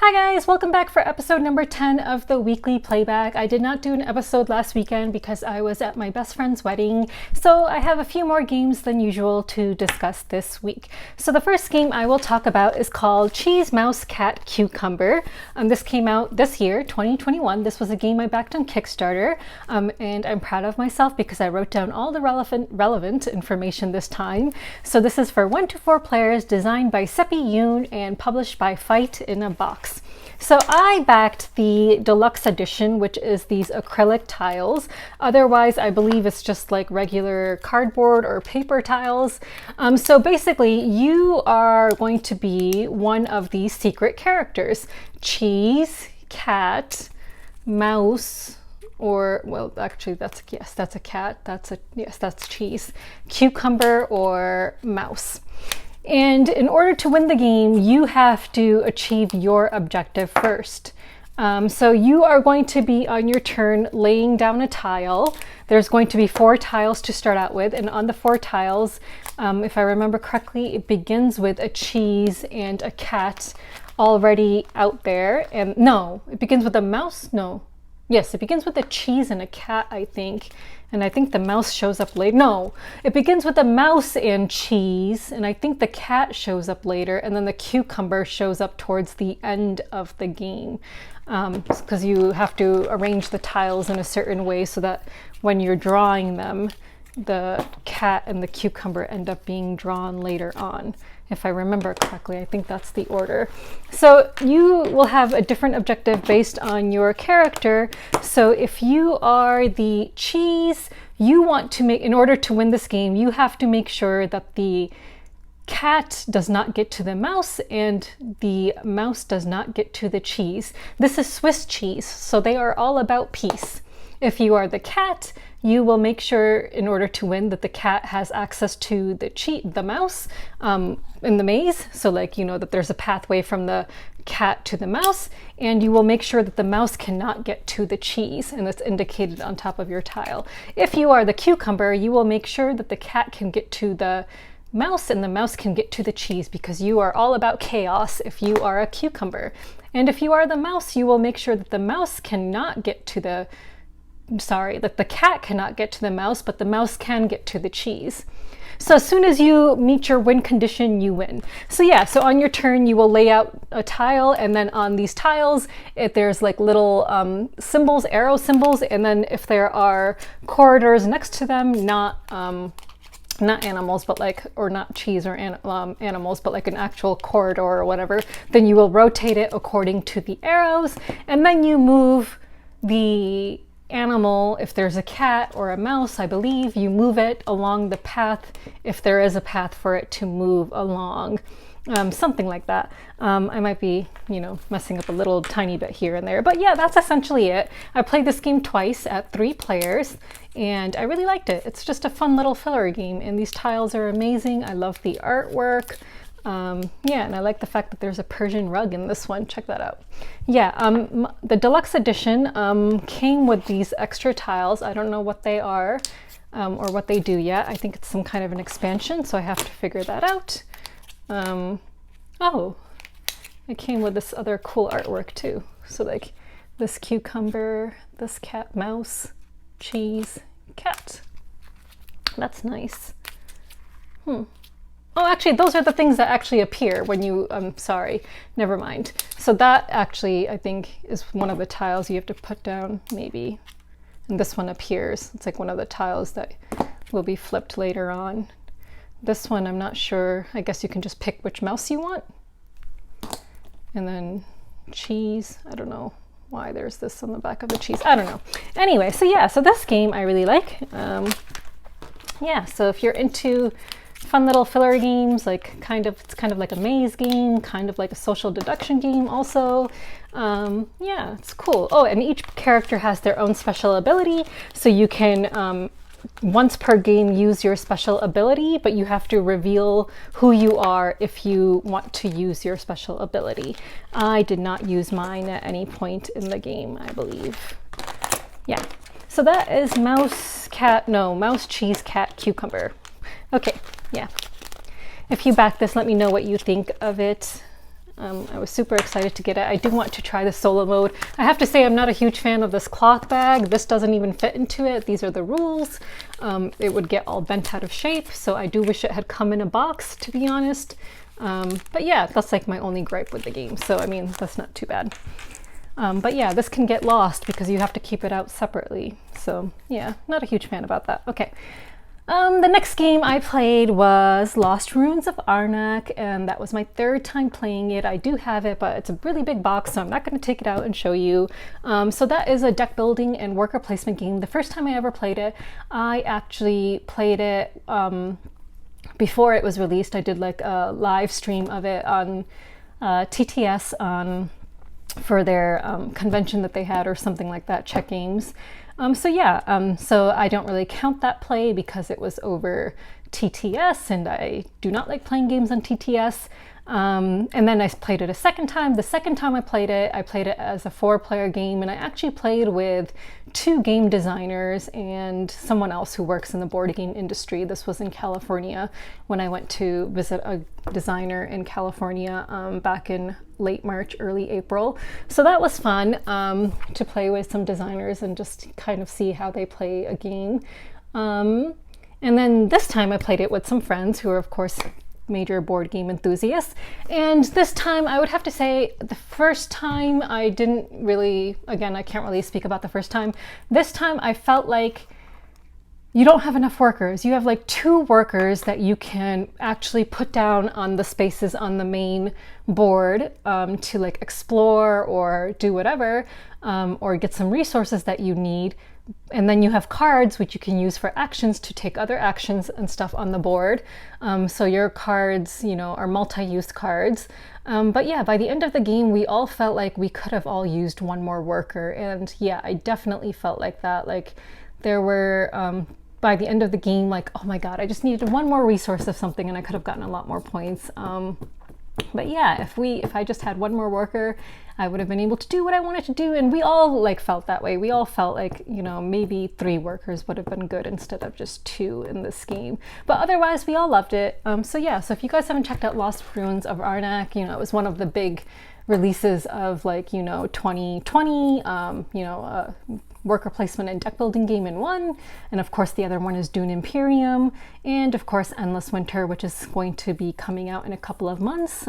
Hi guys, welcome back for episode number 10 of the weekly playback. I did not do an episode last weekend because I was at my best friend's wedding, so I have a few more games than usual to discuss this week. So the first game I will talk about is called Cheese, Mouse, Cat, Cucumber. This came out this year, 2021. This was a game I backed on Kickstarter, and I'm proud of myself because I wrote down all the relevant information this time. So this is for 1 to 4 players, designed by Seppi Yoon and published by Fight in a Box. So I backed the deluxe edition, which is these acrylic tiles. Otherwise, I believe it's just like regular cardboard or paper tiles. So basically, you are going to be one of these secret characters: cheese, cat, mouse, or, well, actually that's a cat. That's cheese, cucumber, or mouse. And in order to win the game, you have to achieve your objective first. So you are going to be on your turn laying down a tile. There's going to be 4 tiles to start out with, and on the 4 tiles, if I remember correctly, it begins with a cheese and a cat already out there. And no, it begins with a mouse. No. Yes, it begins with a cheese and a cat, I think. And I think the mouse shows up later. No, it begins with a mouse and cheese, and I think the cat shows up later, and then the cucumber shows up towards the end of the game. Because you have to arrange the tiles in a certain way so that when you're drawing them, the cat and the cucumber end up being drawn later on. If I remember correctly, I think that's the order. So you will have a different objective based on your character. So if you are the cheese, you want to make, in order to win this game, you have to make sure that the cat does not get to the mouse and the mouse does not get to the cheese. This is Swiss cheese, so they are all about peace. If you are the cat, you will make sure, in order to win, that the cat has access to the mouse in the maze. So, like, you know, that there's a pathway from the cat to the mouse, and you will make sure that the mouse cannot get to the cheese, and that's indicated on top of your tile. If you are the cucumber, you will make sure that the cat can get to the mouse and the mouse can get to the cheese, because you are all about chaos if you are a cucumber. And if you are the mouse, you will make sure that the mouse cannot get to the that the cat cannot get to the mouse, but the mouse can get to the cheese. So as soon as you meet your win condition, you win. So yeah, so on your turn, you will lay out a tile, and then on these tiles, there's like little symbols, arrow symbols, and then if there are corridors next to them, not animals, but like, or not cheese or animals, but like an actual corridor or whatever, then you will rotate it according to the arrows, and then you move the animal. If there's a cat or a mouse, I believe you move it along the path, if there is a path for it to move along. Something like that. I might be, messing up a little tiny bit here and there, but yeah, that's essentially it. I played this game twice at 3 players, and I really liked it. It's just a fun little filler game, and these tiles are amazing. I love the artwork. Yeah, and I like the fact that there's a Persian rug in this one. Check that out. Yeah, the deluxe edition came with these extra tiles. I don't know what they are or what they do yet. I think it's some kind of an expansion, so I have to figure that out. Oh, it came with this other cool artwork too. So like this cucumber, this cat, mouse, cheese, cat. That's nice. Oh, actually, those are the things that actually appear when you, sorry, never mind. So that actually, I think, is one of the tiles you have to put down, maybe. And this one appears. It's like one of the tiles that will be flipped later on. This one, I'm not sure. I guess you can just pick which mouse you want. And then cheese, I don't know why there's this on the back of the cheese. I don't know. Anyway, so yeah, so this game I really like. Yeah, so if you're into fun little filler games, like it's kind of like a maze game, kind of like a social deduction game also. Yeah, it's cool. Oh, and each character has their own special ability, so you can once per game use your special ability, but you have to reveal who you are if you want to use your special ability. I did not use mine at any point in the game, I believe. Yeah, so that is mouse, cheese, cat, cucumber. Okay, yeah. If you back this, let me know what you think of it. I was super excited to get it. I do want to try the solo mode. I have to say I'm not a huge fan of this cloth bag. This doesn't even fit into it. These are the rules. It would get all bent out of shape, so I do wish it had come in a box, to be honest. But yeah, that's like my only gripe with the game, so I mean, that's not too bad. But yeah, this can get lost because you have to keep it out separately. So yeah, not a huge fan about that. Okay. The next game I played was Lost Ruins of Arnak, and that was my third time playing it. I do have it, but it's a really big box, so I'm not going to take it out and show you. So that is a deck building and worker placement game. The first time I ever played it, I actually played it before it was released. I did like a live stream of it on TTS for their convention that they had or something like that, Czech Games. So yeah, so I don't really count that play because it was over TTS, and I do not like playing games on TTS. And then I played it a second time. The second time I played it as a 4-player game, and I actually played with 2 game designers and someone else who works in the board game industry. This was in California when I went to visit a designer in California back in late March, early April. So that was fun to play with some designers and just kind of see how they play a game. And then this time I played it with some friends who are, of course, major board game enthusiasts. And this time I would have to say the first time I didn't really, again, I can't really speak about the first time. This time I felt like you don't have enough workers. You have like 2 workers that you can actually put down on the spaces on the main board to like explore or do whatever, or get some resources that you need. And then you have cards which you can use for actions to take other actions and stuff on the board. So your cards, you know, are multi-use cards. But yeah, by the end of the game, we all felt like we could have all used one more worker. And yeah, I definitely felt like that. Like there were, by the end of the game, like, oh my God, I just needed one more resource of something and I could have gotten a lot more points. But yeah, if I just had one more worker, I would have been able to do what I wanted to do. And we all like felt that way. We all felt like, you know, maybe 3 workers would have been good instead of just 2 in this game. But otherwise, we all loved it. So yeah, so if you guys haven't checked out Lost Ruins of Arnak, you know, it was one of the big releases of like, you know, 2020, you know, worker placement and deck building game in one. And of course the other one is Dune Imperium, and of course Endless Winter, which is going to be coming out in a couple of months.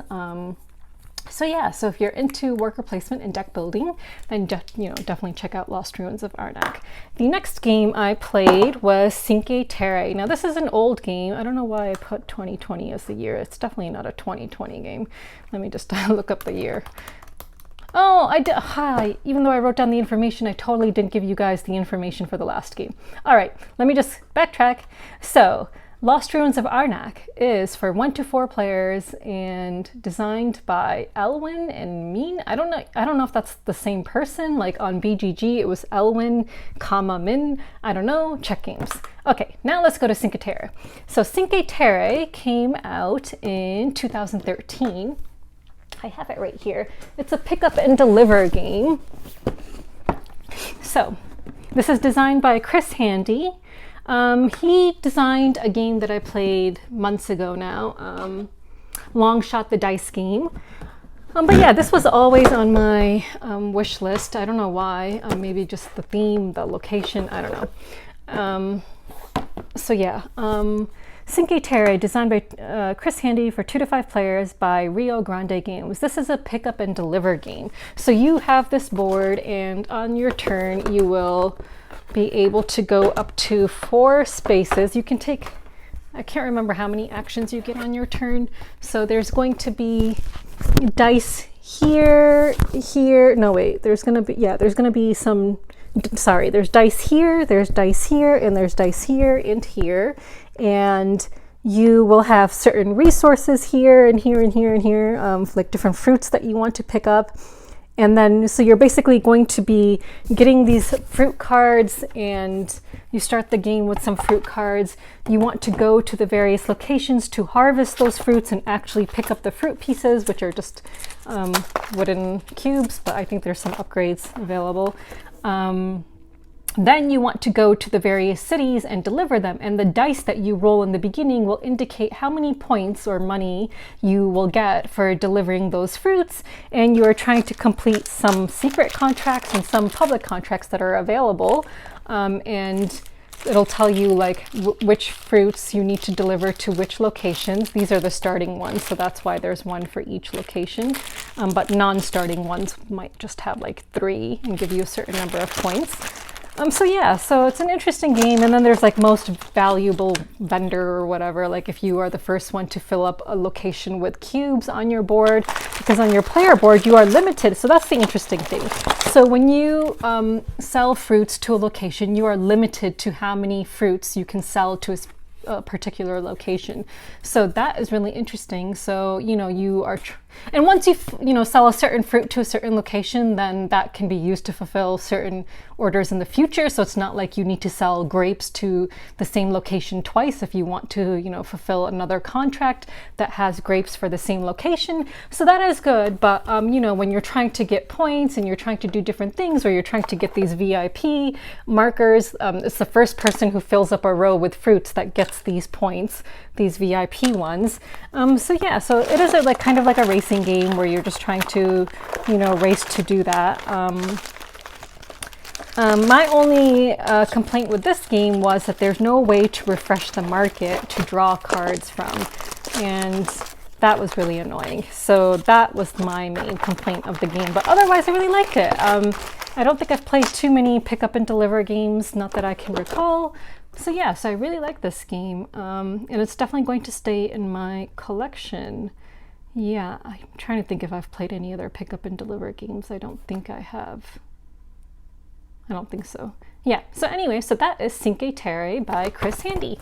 So yeah, so if you're into worker placement and deck building, then you know, definitely check out Lost Ruins of Arnak. The next game I played was Cinque Terre. Now this is an old game. I don't know why I put 2020 as the year. It's definitely not a 2020 game. Let me just look up the year. Oh, I did. Hi. Even though I wrote down the information, I totally didn't give you guys the information for the last game. All right, let me just backtrack. So, Lost Ruins of Arnak is for 1 to 4 players and designed by Elwin and Min. I don't know if that's the same person. Like on BGG, it was Elwin, Min. I don't know. Czech Games. Okay, now let's go to Cinque Terre. So, Cinque Terre came out in 2013. I have it right here. It's a pick up and deliver game. So this is designed by Chris Handy. He designed a game that I played months ago now, Long Shot the Dice game. But yeah, this was always on my wish list. I don't know why. Maybe just the theme, the location, I don't know. So yeah. Cinque Terre, designed by Chris Handy for 2 to 5 players by Rio Grande Games. This is a pick up and deliver game. So you have this board, and on your turn, you will be able to go up to 4 spaces. You can take, I can't remember how many actions you get on your turn. So there's going to be dice here, no wait, there's going to be some, sorry, there's dice here, there's dice here, and there's dice here and here. And you will have certain resources here and here and here and here, like different fruits that you want to pick up. And then, so you're basically going to be getting these fruit cards, and you start the game with some fruit cards. You want to go to the various locations to harvest those fruits and actually pick up the fruit pieces, which are just wooden cubes, but I think there's some upgrades available. Then you want to go to the various cities and deliver them, and the dice that you roll in the beginning will indicate how many points or money you will get for delivering those fruits, and you are trying to complete some secret contracts and some public contracts that are available, and it'll tell you like which fruits you need to deliver to which locations. These are the starting ones, so that's why there's one for each location, but non-starting ones might just have like 3 and give you a certain number of points. So yeah, so it's an interesting game, and then there's like most valuable vendor or whatever, like if you are the first one to fill up a location with cubes on your board, because on your player board you are limited, so that's the interesting thing. So when you sell fruits to a location, you are limited to how many fruits you can sell to a particular location. So that is really interesting. So, you know, you are, and once you sell a certain fruit to a certain location, then that can be used to fulfill certain orders in the future. So it's not like you need to sell grapes to the same location twice if you want to, fulfill another contract that has grapes for the same location. So that is good. But, when you're trying to get points and you're trying to do different things, or you're trying to get these VIP markers, it's the first person who fills up a row with fruits that gets these points, these VIP ones. So yeah, so it is like kind of like a racing game where you're just trying to, race to do that. My only complaint with this game was that there's no way to refresh the market to draw cards from, and that was really annoying. So that was my main complaint of the game, but otherwise I really liked it. I don't think I've played too many pick up and deliver games, not that I can recall. So yeah, so I really like this game, and it's definitely going to stay in my collection. Yeah, I'm trying to think if I've played any other pick up and deliver games. I don't think I have. I don't think so. Yeah, so anyway, so that is Cinque Terre by Chris Handy.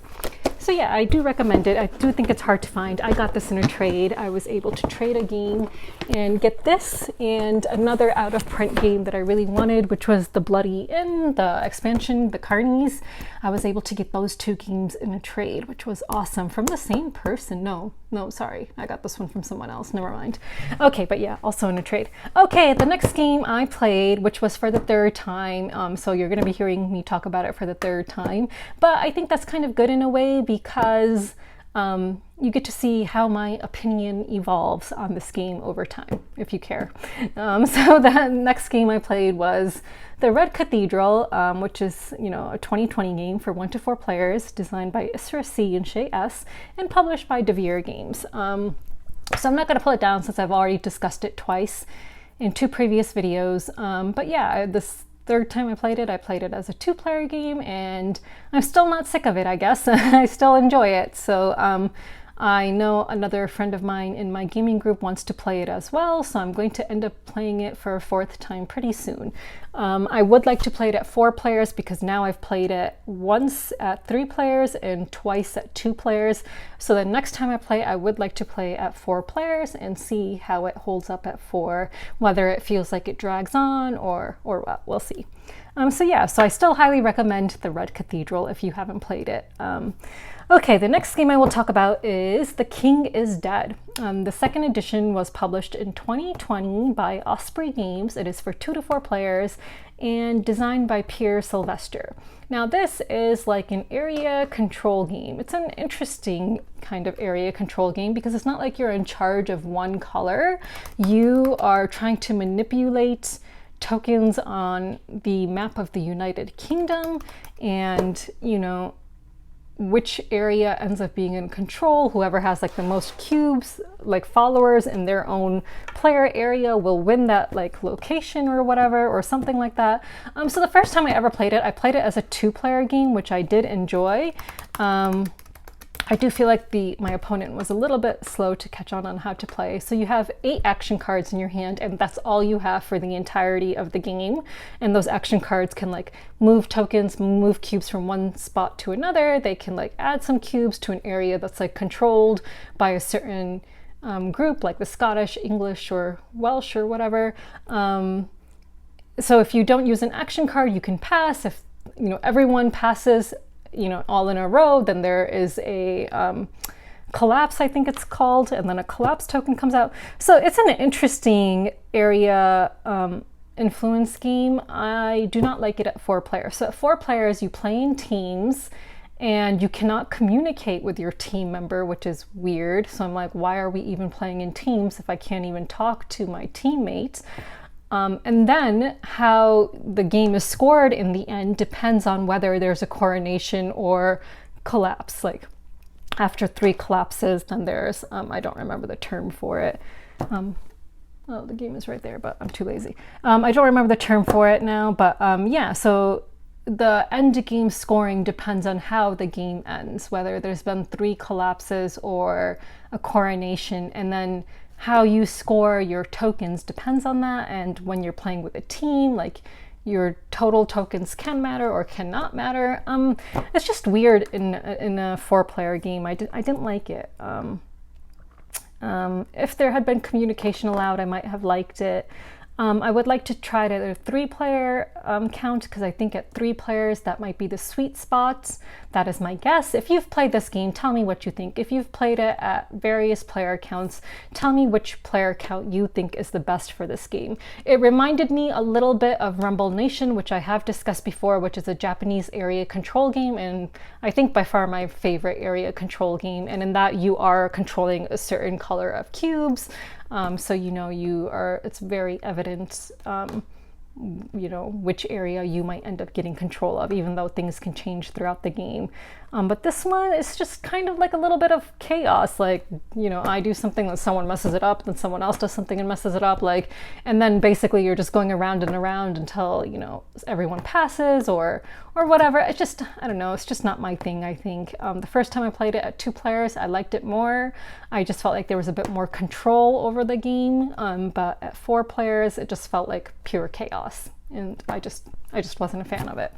So yeah, I do recommend it. I do think it's hard to find. I got this in a trade. I was able to trade a game and get this and another out of print game that I really wanted, which was the Bloody Inn, the expansion, the Carnies. I was able to get those 2 games in a trade, which was awesome, from the same person. No, sorry. I got this one from someone else. Never mind. Okay, but yeah, also in a trade. Okay, the next game I played, which was for the 3rd time. So you're going to be hearing me talk about it for the 3rd time. But I think that's kind of good in a way, because you get to see how my opinion evolves on this game over time, if you care. So the next game I played was the Red Cathedral, which is, a 2020 game for 1 to 4 players, designed by Isra C and Shay S, and published by Devere Games. So I'm not going to pull it down since I've already discussed it twice in 2 previous videos. But yeah, this 3rd time I played it as a 2-player game, and I'm still not sick of it, I guess. I still enjoy it. So I know another friend of mine in my gaming group wants to play it as well, so I'm going to end up playing it for a 4th time pretty soon. I would like to play it at 4 players, because now I've played it once at 3 players and twice at 2 players. So the next time I play, I would like to play at 4 players and see how it holds up at 4, whether it feels like it drags on or what, we'll see. So yeah, so I still highly recommend the Red Cathedral if you haven't played it. Okay, the next game I will talk about is The King is Dead. The 2nd edition was published in 2020 by Osprey Games. It is for 2 to 4 players and designed by Pierre Sylvester. Now this is like an area control game. It's an interesting kind of area control game, because it's not like you're in charge of one color. You are trying to manipulate tokens on the map of the United Kingdom, and which area ends up being in control. Whoever has like the most cubes, like followers in their own player area, will win that like location or whatever, or something like that. So the first time I ever played it, I played it as a 2-player game, which I did enjoy. I do feel like my opponent was a little bit slow to catch on how to play. So you have 8 action cards in your hand, and that's all you have for the entirety of the game. And those action cards can like move tokens, move cubes from one spot to another. They can like add some cubes to an area that's like controlled by a certain group, like the Scottish, English, or Welsh, or whatever. So if you don't use an action card, you can pass. If everyone passes all in a row, then there is a collapse, I think it's called, and then a collapse token comes out. So it's an interesting area influence game. I do not like it at 4 players. So at 4 players, you play in teams and you cannot communicate with your team member, which is weird. So I'm like, why are we even playing in teams if I can't even talk to my teammates? And then how the game is scored in the end depends on whether there's a coronation or collapse. Like after 3 collapses, then there's, I don't remember the term for it. Oh, the game is right there, but I'm too lazy. I don't remember the term for it now, but yeah, so the end game scoring depends on how the game ends, whether there's been 3 collapses or a coronation, and then how you score your tokens depends on that. And when you're playing with a team, like your total tokens can matter or cannot matter. It's just weird in a 4-player game. I didn't like it. If there had been communication allowed, I might have liked it. I would like to try it at a 3-player count, because I think at 3 players that might be the sweet spot. That is my guess. If you've played this game, tell me what you think. If you've played it at various player counts, tell me which player count you think is the best for this game. It reminded me a little bit of Rumble Nation, which I have discussed before, which is a Japanese area control game, and I think by far my favorite area control game. And in that, you are controlling a certain color of cubes. So you know it's very evident, you know, which area you might end up getting control of, even though things can change throughout the game. But this one is just kind of like a little bit of chaos. Like, you know, I do something and someone messes it up, then someone else does something and messes it up, like, and then basically you're just going around and around until, you know, everyone passes or whatever. It's just, I don't know, it's just not my thing, I think. The first time I played it at 2 players, I liked it more. I just felt like there was a bit more control over the game, but at 4 players, it just felt like pure chaos, and I just wasn't a fan of it.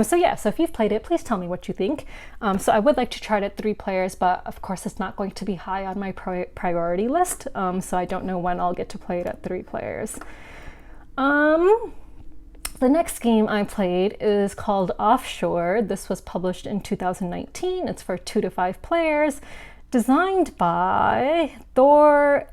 So yeah, so if you've played it, please tell me what you think. So I would like to try it at 3 players, but of course it's not going to be high on my priority list, so I don't know when I'll get to play it at 3 players. The next game I played is called Offshore. This was published in 2019. It's for 2 to 5 players, designed by Thor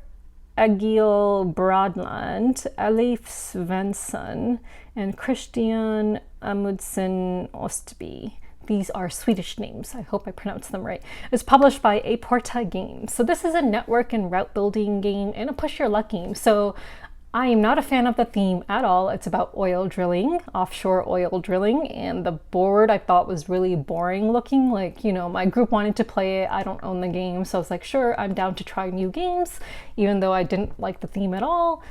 Egil Brodland, Elif Svensson, and Christian Amundsen Ostby. These are Swedish names. I hope I pronounced them right. It's published by Apparel Games. So this is a network and route building game and a push your luck game. So I am not a fan of the theme at all. It's about oil drilling, offshore oil drilling, and the board I thought was really boring looking. Like, you know, my group wanted to play it. I don't own the game, so I was like, sure, I'm down to try new games, even though I didn't like the theme at all.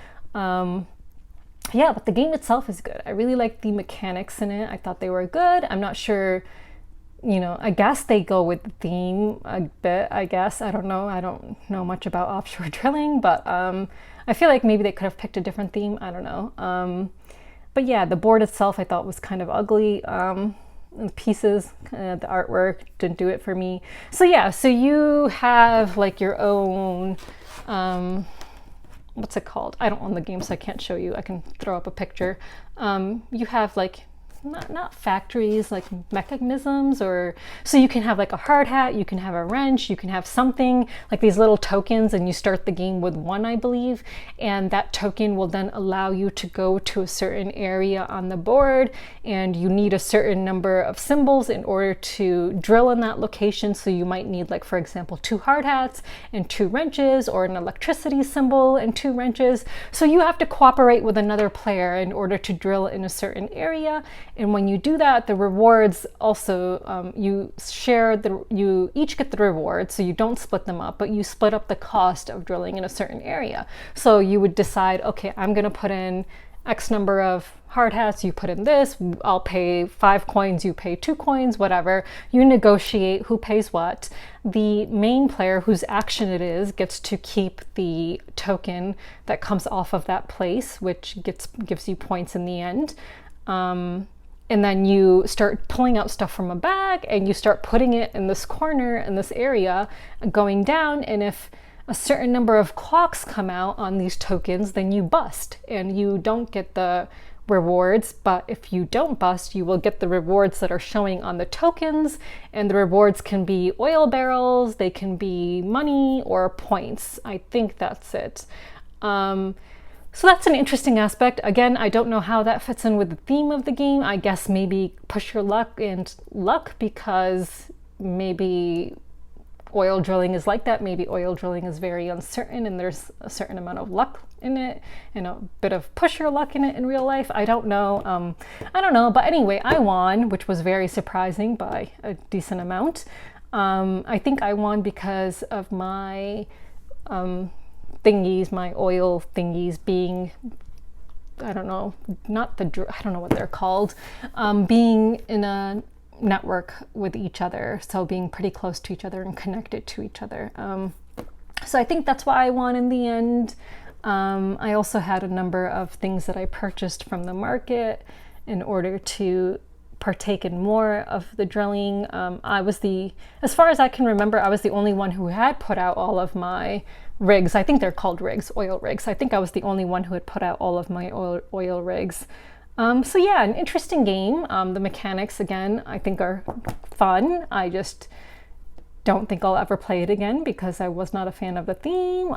Yeah, but the game itself is good. I really like the mechanics in it. I thought they were good. I'm not sure, you know, I guess they go with the theme a bit, I guess. I don't know. I don't know much about offshore drilling, but I feel like maybe they could have picked a different theme. I don't know. But yeah, the board itself I thought was kind of ugly. The pieces, the artwork didn't do it for me. So yeah, so you have like your own, what's it called? I don't own the game, so I can't show you. I can throw up a picture. You have like not factories, like mechanisms, or so you can have like a hard hat, you can have a wrench, you can have something like these little tokens, and you start the game with 1, I believe, and that token will then allow you to go to a certain area on the board, and you need a certain number of symbols in order to drill in that location. So you might need, like, for example, 2 hard hats and 2 wrenches, or an electricity symbol and 2 wrenches. So you have to cooperate with another player in order to drill in a certain area. And when you do that, the rewards also, you each get the rewards, so you don't split them up, but you split up the cost of drilling in a certain area. So you would decide, okay, I'm gonna put in X number of hard hats, you put in this, I'll pay 5 coins, you pay 2 coins, whatever. You negotiate who pays what. The main player, whose action it is, gets to keep the token that comes off of that place, which gives you points in the end. And then you start pulling out stuff from a bag and you start putting it in this corner, in this area, going down. And if a certain number of clocks come out on these tokens, then you bust and you don't get the rewards. But if you don't bust, you will get the rewards that are showing on the tokens. And the rewards can be oil barrels, they can be money, or points. I think that's it. So that's an interesting aspect. Again, I don't know how that fits in with the theme of the game. I guess maybe push your luck and luck, because maybe oil drilling is like that. Maybe oil drilling is very uncertain and there's a certain amount of luck in it and a bit of push your luck in it in real life. I don't know. I don't know. But anyway, I won, which was very surprising by a decent amount. I think I won because of my thingies, my oil thingies being, I don't know, I don't know what they're called, being in a network with each other, so being pretty close to each other and connected to each other. So I think that's why I won in the end. I also had a number of things that I purchased from the market in order to partake in more of the drilling. As far as I can remember, I was the only one who had put out all of my rigs. I think they're called rigs, oil rigs. I think I was the only one who had put out all of my oil rigs. So yeah, an interesting game. The mechanics, again, I think are fun. I just don't think I'll ever play it again because I was not a fan of the theme.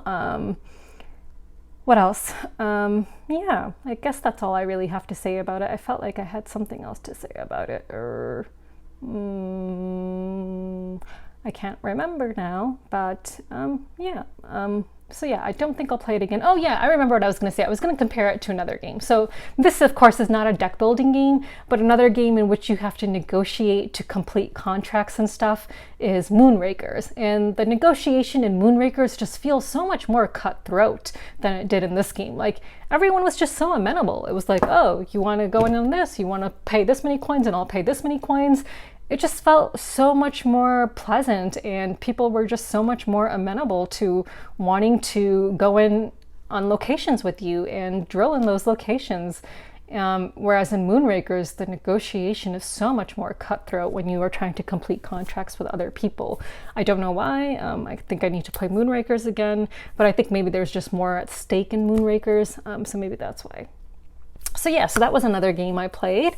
What else? Yeah, I guess that's all I really have to say about it. I felt like I had something else to say about it. I can't remember now, but yeah. So yeah, I don't think I'll play it again. Oh yeah, I remember what I was going to say. I was going to compare it to another game. So this, of course, is not a deck building game, but another game in which you have to negotiate to complete contracts and stuff is Moonrakers. And the negotiation in Moonrakers just feels so much more cutthroat than it did in this game. Like, everyone was just so amenable. It was like, oh, you want to go in on this? You want to pay this many coins and I'll pay this many coins? It just felt so much more pleasant, and people were just so much more amenable to wanting to go in on locations with you and drill in those locations. Whereas in Moonrakers, the negotiation is so much more cutthroat when you are trying to complete contracts with other people. I don't know why. I think I need to play Moonrakers again, but I think maybe there's just more at stake in Moonrakers, so maybe that's why. So yeah, so that was another game I played.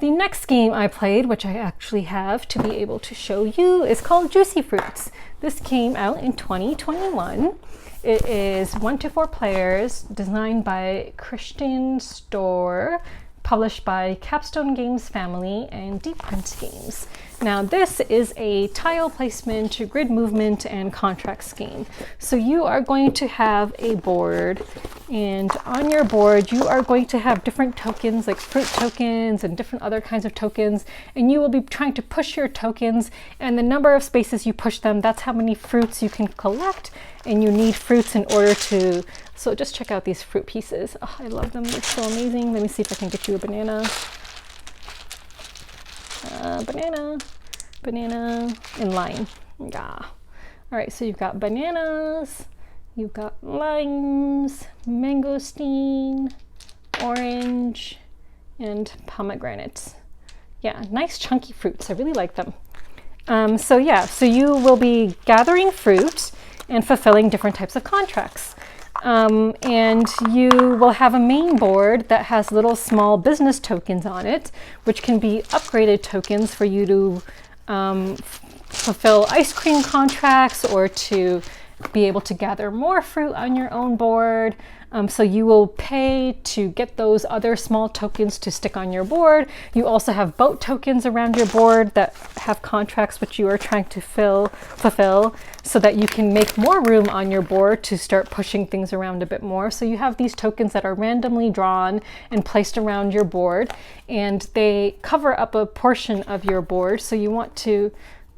The next game I played, which I actually have to be able to show you, is called Juicy Fruits. This came out in 2021. It is 1 to 4 players, designed by Christian Store, published by Capstone Games Family and Deep Print Games. Now this is a tile placement, grid movement, and contracts game. So you are going to have a board, and on your board you are going to have different tokens, like fruit tokens and different other kinds of tokens, and you will be trying to push your tokens, and the number of spaces you push them, that's how many fruits you can collect, and you need fruits in order to... So just check out these fruit pieces. Oh, I love them, they're so amazing. Let me see if I can get you a banana. Banana in lime. Yeah. All right, so you've got bananas, you've got limes, mangosteen, orange, and pomegranates. Yeah, nice chunky fruits. I really like them. So yeah, so you will be gathering fruit and fulfilling different types of contracts. And you will have a main board that has little small business tokens on it, which can be upgraded tokens for you to fulfill ice cream contracts or to be able to gather more fruit on your own board. So you will pay to get those other small tokens to stick on your board. You also have boat tokens around your board that have contracts which you are trying to fulfill so that you can make more room on your board to start pushing things around a bit more. So you have these tokens that are randomly drawn and placed around your board, and they cover up a portion of your board. So you want to,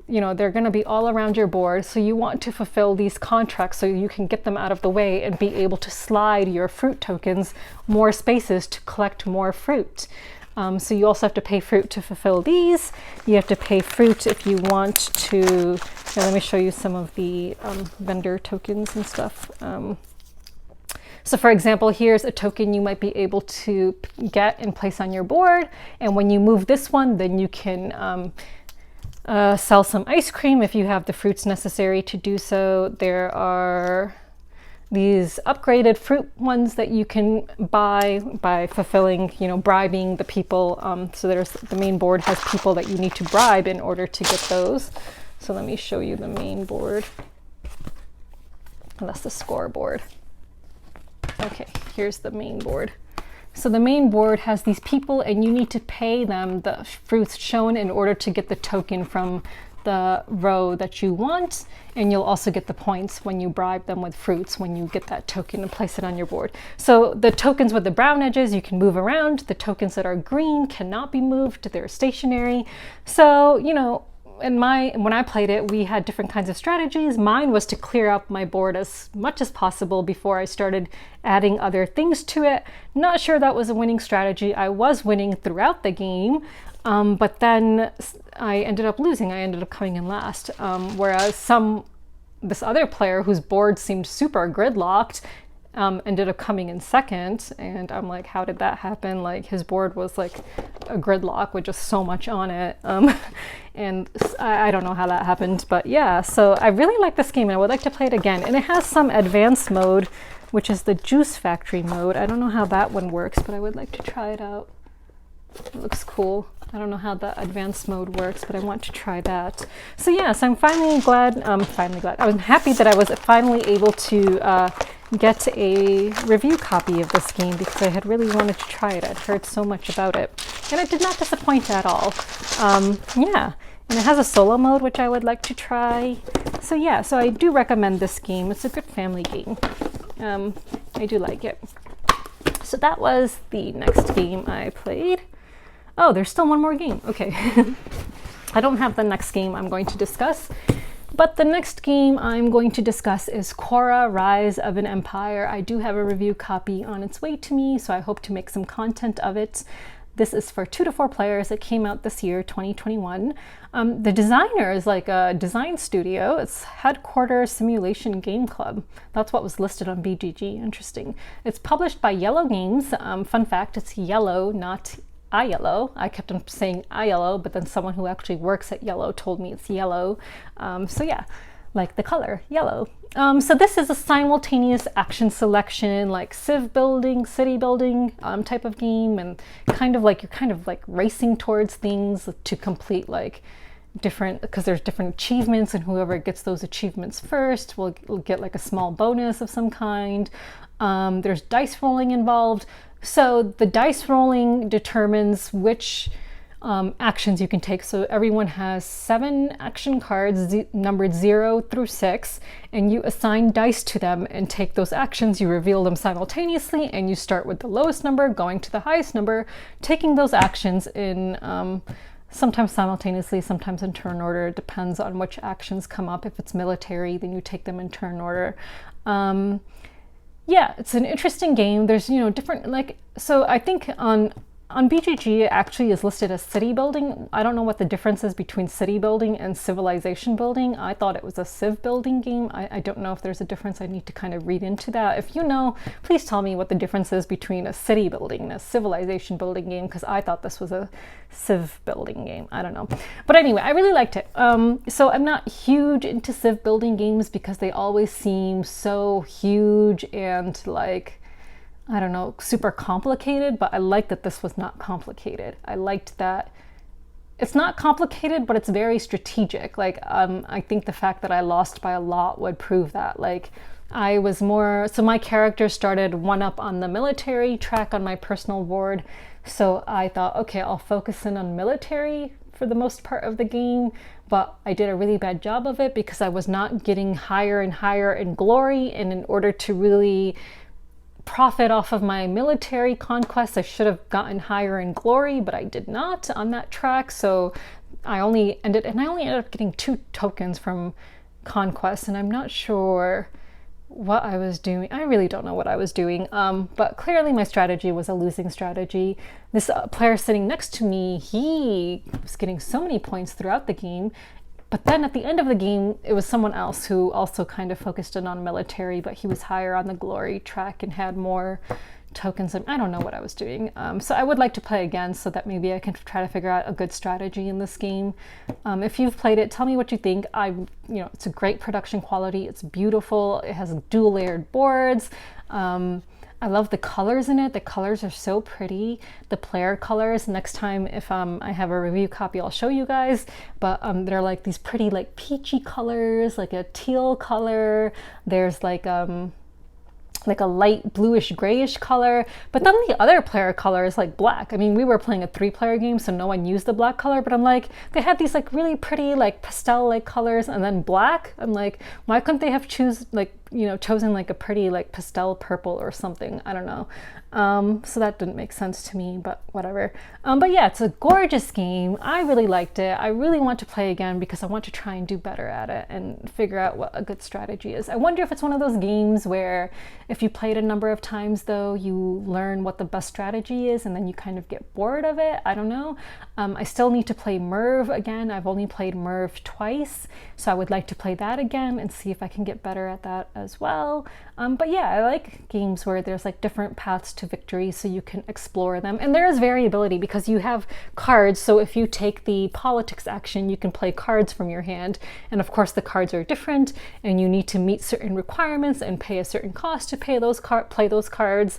you know, they're going to be all around your board, so you want to fulfill these contracts so you can get them out of the way and be able to slide your fruit tokens more spaces to collect more fruit. So you also have to pay fruit to fulfill these. You have to pay fruit if you want to... Now let me show you some of the vendor tokens and stuff. So for example, here's a token you might be able to get and place on your board, and when you move this one, then you can sell some ice cream if you have the fruits necessary to do so. There are these upgraded fruit ones that you can buy by fulfilling, you know, bribing the people. So there's the main board has people that you need to bribe in order to get those. So let me show you the main board. And that's the scoreboard. Okay, here's the main board. So the main board has these people and you need to pay them the fruits shown in order to get the token from the row that you want, and you'll also get the points when you bribe them with fruits when you get that token and place it on your board. So the tokens with the brown edges you can move around. The tokens that are green cannot be moved, they're stationary. So, you know, when I played it, we had different kinds of strategies. Mine was to clear up my board as much as possible before I started adding other things to it. Not sure that was a winning strategy. I was winning throughout the game, but then I ended up losing. I ended up coming in last, whereas this other player whose board seemed super gridlocked ended up coming in second, and I'm like, how did that happen? Like, his board was like a gridlock with just so much on it, and I don't know how that happened, but yeah. So I really like this game and I would like to play it again, and it has some advanced mode, which is the juice factory mode. I don't know how that one works, but I would like to try it out. It looks cool. I don't know how the advanced mode works, but I want to try that. So yes, I'm finally glad. I was happy that I was finally able to get a review copy of this game because I had really wanted to try it. I'd heard so much about it, and it did not disappoint at all. Yeah, and it has a solo mode, which I would like to try. So yeah, so I do recommend this game. It's a good family game. I do like it. So that was the next game I played. Oh, there's still one more game. Okay. I don't have the next game I'm going to discuss, but the next game I'm going to discuss is Khora, Rise of an Empire. I do have a review copy on its way to me, so I hope to make some content of it. This is for 2 to 4 players. It came out this year, 2021. The designer is like a design studio. It's Headquarters Simulation Game Club. That's what was listed on BGG. Interesting. It's published by Yellow Games. Fun fact, it's Yellow, not iYellow. I kept on saying iYellow, but then someone who actually works at Yellow told me it's yellow. So yeah, like the color yellow. So this is a simultaneous action selection, like civ building, city building type of game, and you're kind of like racing towards things to complete like different, because there's different achievements, and whoever gets those achievements first will get like a small bonus of some kind. There's dice rolling involved. So the dice rolling determines which actions you can take. So everyone has 7 action cards numbered 0 through 6, and you assign dice to them and take those actions. You reveal them simultaneously, and you start with the lowest number going to the highest number, taking those actions in sometimes simultaneously, sometimes in turn order. It depends on which actions come up. If it's military, then you take them in turn order. Yeah, it's an interesting game. There's, you know, different, like, so I think on BGG it actually is listed as city building. I don't know what the difference is between city building and civilization building. I thought it was a civ building game. I don't know if there's a difference. I need to kind of read into that. If you know, please tell me what the difference is between a city building and a civilization building game, because I thought this was a civ building game. I don't know. But anyway, I really liked it. So I'm not huge into civ building games because they always seem so huge and like, I don't know, super complicated, but I liked that this was not complicated. I liked that it's not complicated, but it's very strategic. Like, I think the fact that I lost by a lot would prove that. Like, I was more, so my character started 1 up on the military track on my personal board. So I thought, okay, I'll focus in on military for the most part of the game, but I did a really bad job of it because I was not getting higher and higher in glory, and in order to really profit off of my military conquest, I should have gotten higher in glory, but I did not on that track. So I only ended up getting 2 tokens from conquest, and I'm not sure what I was doing. I really don't know what I was doing, but clearly my strategy was a losing strategy. This player sitting next to me, he was getting so many points throughout the game, but then at the end of the game, it was someone else who also kind of focused in on military, but he was higher on the glory track and had more tokens. And I don't know what I was doing. So I would like to play again so that maybe I can try to figure out a good strategy in this game. If you've played it, tell me what you think. It's a great production quality. It's beautiful. It has dual layered boards. I love the colors in it. The colors are so pretty. The player colors, next time if I have a review copy, I'll show you guys. But they're like these pretty like peachy colors, like a teal color. There's like like a light bluish grayish color, but then the other player color is like black. I mean, we were playing a 3-player game, so no one used the black color, but I'm like, they had these like really pretty like pastel like colors and then black. I'm like, why couldn't they have chosen like a pretty like pastel purple or something? I don't know. So that didn't make sense to me, but whatever. But yeah, it's a gorgeous game. I really liked it. I really want to play again because I want to try and do better at it and figure out what a good strategy is. I wonder if it's one of those games where if you play it a number of times though, you learn what the best strategy is and then you kind of get bored of it. I don't know. I still need to play Merv again. I've only played Merv twice, so I would like to play that again and see if I can get better at that as well. But yeah, I like games where there's like different paths to victory so you can explore them. And there is variability because you have cards. So if you take the politics action, you can play cards from your hand. And of course the cards are different and you need to meet certain requirements and pay a certain cost to play those cards.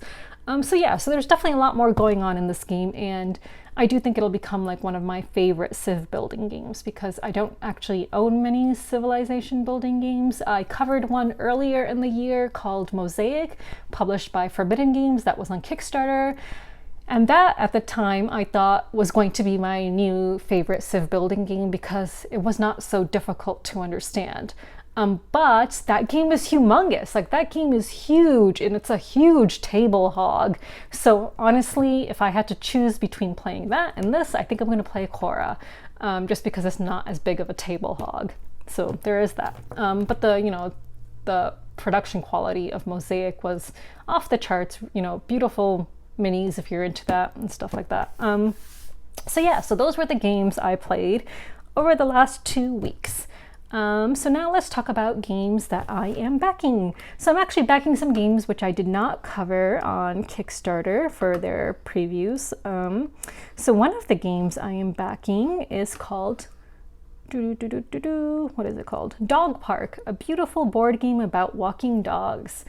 So yeah, so there's definitely a lot more going on in this game, and I do think it'll become like one of my favorite civ building games because I don't actually own many civilization building games. I covered one earlier in the year called Mosaic, published by Forbidden Games, that was on Kickstarter. And that at the time I thought was going to be my new favorite civ building game because it was not so difficult to understand. But that game is humongous. Like that game is huge and it's a huge table hog. So honestly, if I had to choose between playing that and this, I think I'm going to play Khora, just because it's not as big of a table hog. So there is that. But the production quality of Mosaic was off the charts. Beautiful minis if you're into that and stuff like that. So yeah, so those were the games I played over the last 2 weeks. So now let's talk about games that I am backing. So I'm actually backing some games which I did not cover on Kickstarter for their previews. So one of the games I am backing is called what is it called? Dog Park, a beautiful board game about walking dogs.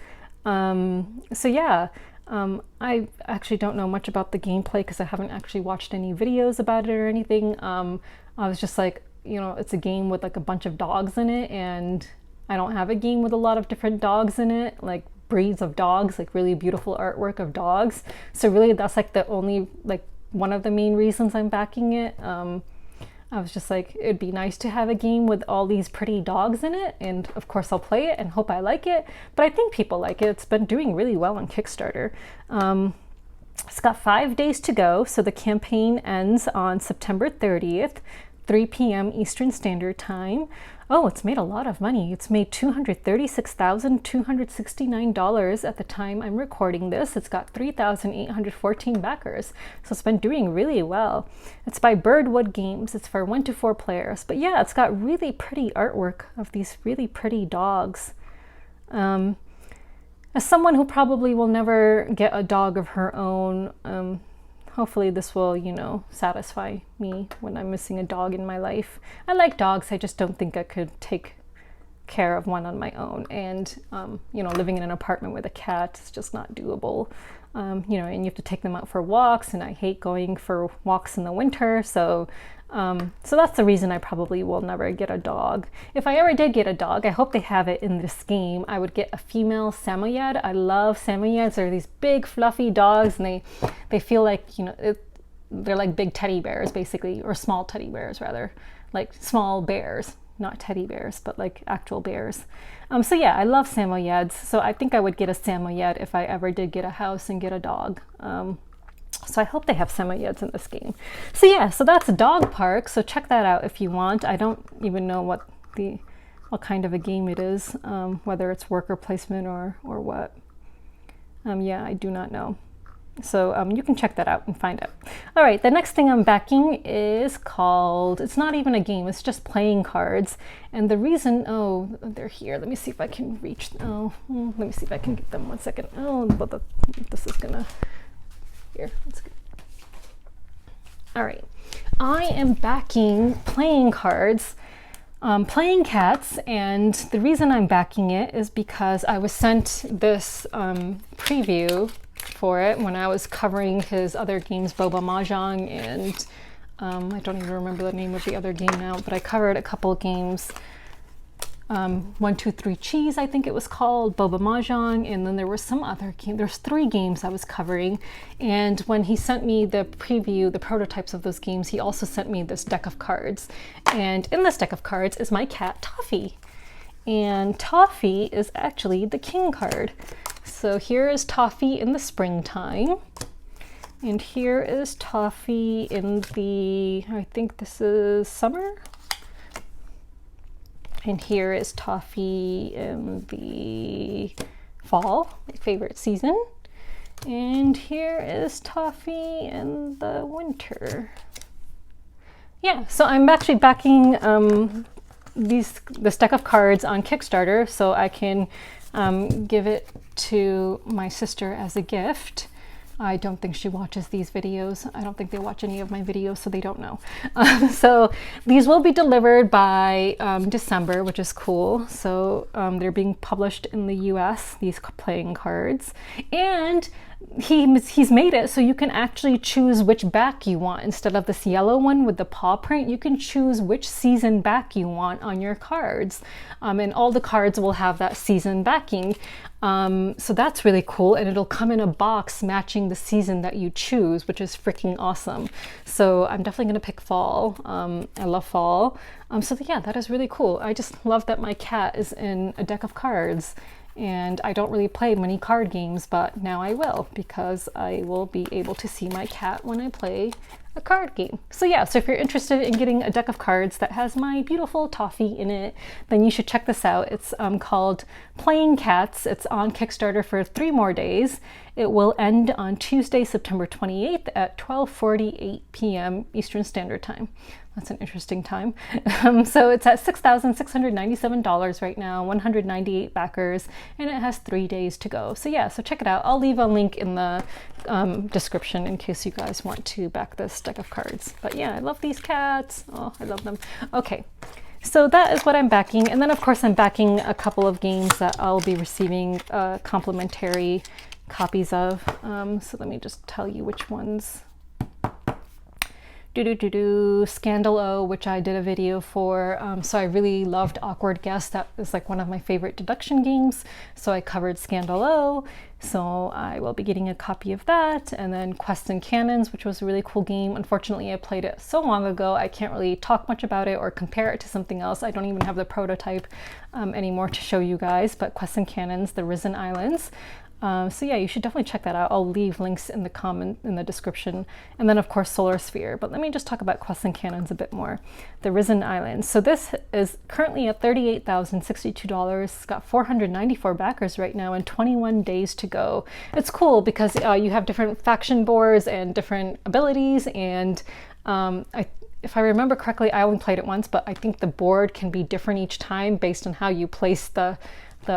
So yeah, I actually don't know much about the gameplay because I haven't actually watched any videos about it or anything. I was just like, it's a game with like a bunch of dogs in it, and I don't have a game with a lot of different dogs in it, like breeds of dogs, like really beautiful artwork of dogs. So really that's like the only, like one of the main reasons I'm backing it. I was just like, it'd be nice to have a game with all these pretty dogs in it, and of course I'll play it and hope I like it, but I think people like it. It's been doing really well on Kickstarter. It's got 5 days to go, so the campaign ends on September 30th, 3 p.m. Eastern Standard Time. Oh, it's made a lot of money. It's made $236,269 at the time I'm recording this. It's got 3,814 backers, so it's been doing really well. It's by Birdwood Games. It's for 1 to 4 players. But yeah, it's got really pretty artwork of these really pretty dogs. As someone who probably will never get a dog of her own, hopefully this will, satisfy me when I'm missing a dog in my life. I like dogs, I just don't think I could take care of one on my own. And, living in an apartment with a cat is just not doable. And you have to take them out for walks, and I hate going for walks in the winter. So that's the reason I probably will never get a dog. If I ever did get a dog, I hope they have it in this game, I would get a female Samoyed. I love Samoyeds. They're these big fluffy dogs, and they feel like, they're like big teddy bears basically, or small teddy bears rather, like small bears, not teddy bears, but like actual bears. So yeah, I love Samoyeds. So I think I would get a Samoyed if I ever did get a house and get a dog. So I hope they have Samoyeds in this game. So yeah, so that's Dog Park. So check that out if you want. I don't even know what kind of a game it is, whether it's worker placement or what. Yeah, I do not know. So you can check that out and find out. All right, the next thing I'm backing is called, it's not even a game, it's just playing cards. And the reason, oh, they're here. Let me see if I can reach, let me see if I can get them 1 second. Oh, but this is gonna, here, let's go. All right, I am backing playing cards, playing cats, and the reason I'm backing it is because I was sent this preview for it when I was covering his other games, Boba Mahjong, and I don't even remember the name of the other game now, but I covered a couple games 1, 2, 3 Cheese, I think it was called, Boba Mahjong, and then there was some other game. There's 3 games I was covering, and when he sent me the preview, the prototypes of those games, he also sent me this deck of cards. And in this deck of cards is my cat Toffee. And Toffee is actually the king card. So here is Toffee in the springtime. And here is Toffee in the, I think this is summer. And here is Toffee in the fall, my favorite season. And here is Toffee in the winter. Yeah, so I'm actually backing this deck of cards on Kickstarter so I can give it to my sister as a gift. I don't think she watches these videos. I don't think they watch any of my videos, so they don't know. So these will be delivered by December, which is cool. So they're being published in the US, these playing cards. And he's made it so you can actually choose which back you want. Instead of this yellow one with the paw print, you can choose which season back you want on your cards. And all the cards will have that season backing. So that's really cool, and it'll come in a box matching the season that you choose, which is freaking awesome. So I'm definitely gonna pick fall. I love fall. So yeah, that is really cool. I just love that my cat is in a deck of cards. And I don't really play many card games, but now I will, because I will be able to see my cat when I play a card game. So yeah, so if you're interested in getting a deck of cards that has my beautiful Toffee in it, then you should check this out. It's called Playing Cats. It's on Kickstarter for 3 more days. It will end on Tuesday, September 28th at 12:48 p.m. Eastern Standard Time. That's an interesting time. So it's at $6,697 right now, 198 backers, and it has 3 days to go. So yeah, so check it out. I'll leave a link in the description in case you guys want to back this deck of cards. But yeah, I love these cats. Oh, I love them. Okay, so that is what I'm backing. And then of course I'm backing a couple of games that I'll be receiving complimentary copies of. So let me just tell you which ones. Scandal O, which I did a video for. So I really loved Awkward Guess. That was like one of my favorite deduction games. So I covered Scandal O. So I will be getting a copy of that. And then Quests and Cannons, which was a really cool game. Unfortunately, I played it so long ago, I can't really talk much about it or compare it to something else. I don't even have the prototype anymore to show you guys. But Quests and Cannons, The Risen Islands. So yeah, you should definitely check that out. I'll leave links in the description. And then of course Solar Sphere. But let me just talk about Quests and Cannons a bit more. The Risen Islands. So this is currently at $38,062. It's got 494 backers right now and 21 days to go. It's cool because you have different faction boards and different abilities, and if I remember correctly, I only played it once, but I think the board can be different each time based on how you place the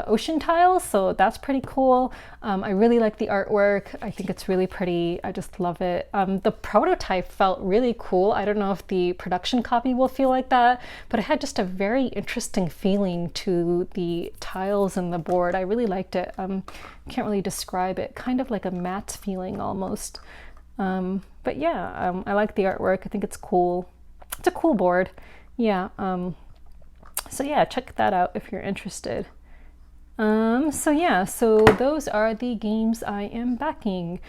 ocean tiles, so that's pretty cool. I really like the artwork. I think it's really pretty. I just love it. The prototype felt really cool. I don't know if the production copy will feel like that, but it had just a very interesting feeling to the tiles and the board. I really liked it. Can't really describe it. Kind of like a matte feeling almost. But yeah, I like the artwork. I think it's cool. It's a cool board. Yeah. So yeah, check that out if you're interested. So yeah, so those are the games I am backing.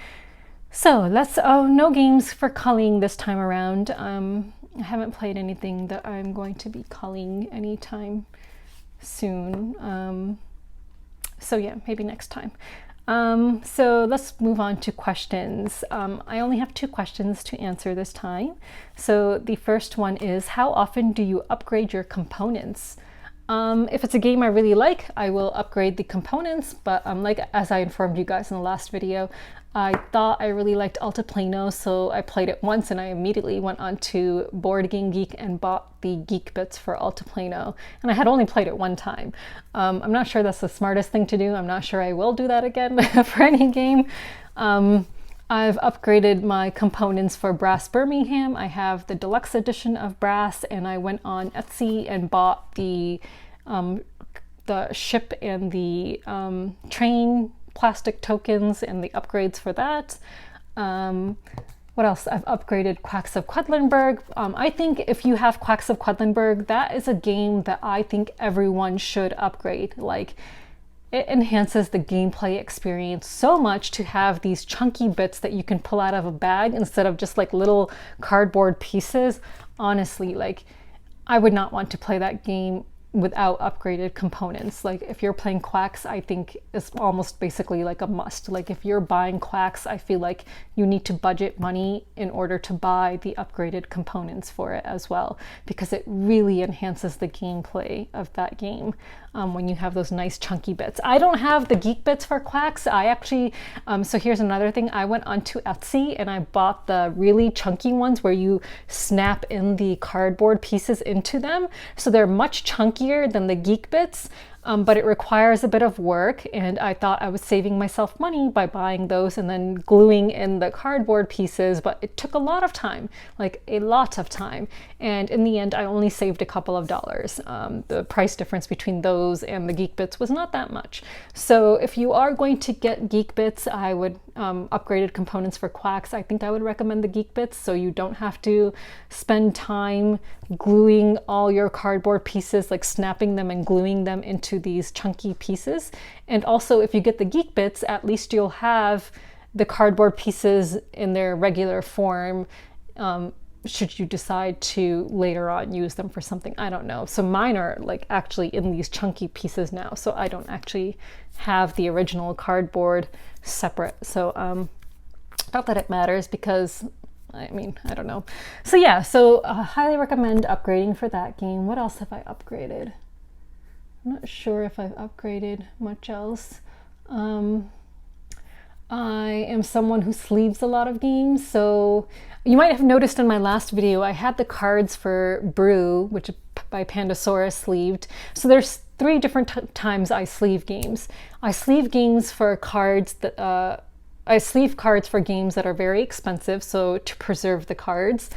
So no games for culling this time around. I haven't played anything that I'm going to be culling anytime soon. So yeah, maybe next time. So let's move on to questions. I only have 2 questions to answer this time. So the first one is, how often do you upgrade your components? If it's a game I really like, I will upgrade the components, but like as I informed you guys in the last video, I thought I really liked Altiplano, so I played it once and I immediately went on to Board Game Geek and bought the Geek Bits for Altiplano, and I had only played it one time. I'm not sure that's the smartest thing to do. I'm not sure I will do that again for any game. I've upgraded my components for Brass Birmingham. I have the deluxe edition of Brass, and I went on Etsy and bought the ship and the train plastic tokens and the upgrades for that. What else? I've upgraded Quacks of Quedlinburg. I think if you have Quacks of Quedlinburg, that is a game that I think everyone should upgrade. Like, it enhances the gameplay experience so much to have these chunky bits that you can pull out of a bag instead of just like little cardboard pieces. Honestly, like, I would not want to play that game without upgraded components. Like, if you're playing Quacks, I think it's almost basically like a must. Like, if you're buying Quacks, I feel like you need to budget money in order to buy the upgraded components for it as well, because it really enhances the gameplay of that game when you have those nice chunky bits. I don't have the geek bits for Quacks. I actually, so here's another thing. I went onto Etsy and I bought the really chunky ones where you snap in the cardboard pieces into them. So they're much chunkier than the geek bits. But it requires a bit of work, and I thought I was saving myself money by buying those and then gluing in the cardboard pieces, but it took a lot of time, like a lot of time. And in the end, I only saved a couple of dollars. The price difference between those and the geek bits was not that much. So if you are going to get geek bits, I would upgraded components for Quacks. I think I would recommend the geek bits so you don't have to spend time gluing all your cardboard pieces, like snapping them and gluing them into these chunky pieces. And also, if you get the geek bits, at least you'll have the cardboard pieces in their regular form, should you decide to later on use them for something. I don't know. So mine are like actually in these chunky pieces now, so I don't actually have the original cardboard separate. So not that it matters, because I mean, I don't know. So yeah, so highly recommend upgrading for that game. What else have I upgraded? I'm not sure if I've upgraded much else. I am someone who sleeves a lot of games, so you might have noticed in my last video I had the cards for Brew, which by Pandasaurus sleeved. So there's 3 different times I sleeve games. I sleeve games for cards that I sleeve cards for games that are very expensive, so to preserve the cards,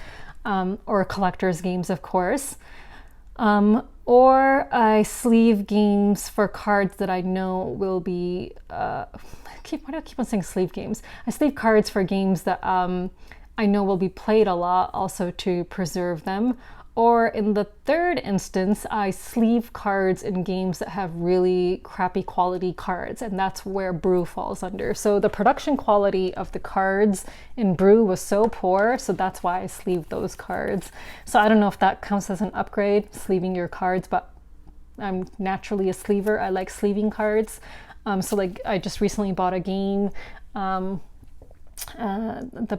or collector's games, of course. Or I sleeve games for cards that I know will be, why do I keep on saying sleeve games? I sleeve cards for games that I know will be played a lot, also to preserve them. Or in the third instance, I sleeve cards in games that have really crappy quality cards, and that's where Brew falls under. So the production quality of the cards in Brew was so poor, so that's why I sleeved those cards. So I don't know if that counts as an upgrade, sleeving your cards, but I'm naturally a sleever. I like sleeving cards. So like I just recently bought a game, the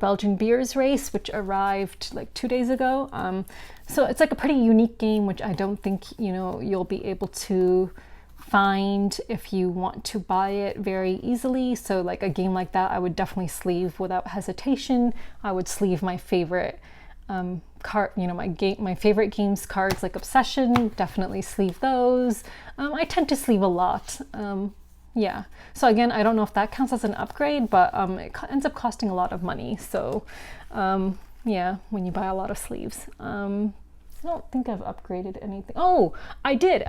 Belgian Beers Race, which arrived like 2 days ago. So it's like a pretty unique game, which I don't think, you know, you'll be able to find if you want to buy it very easily. So like a game like that, I would definitely sleeve without hesitation. I would sleeve my favorite card, you know, my favorite games cards like Obsession, definitely sleeve those. I tend to sleeve a lot. Yeah, so again, I don't know if that counts as an upgrade, but it ends up costing a lot of money. So yeah, when you buy a lot of sleeves. I don't think I've upgraded anything. Oh, I did.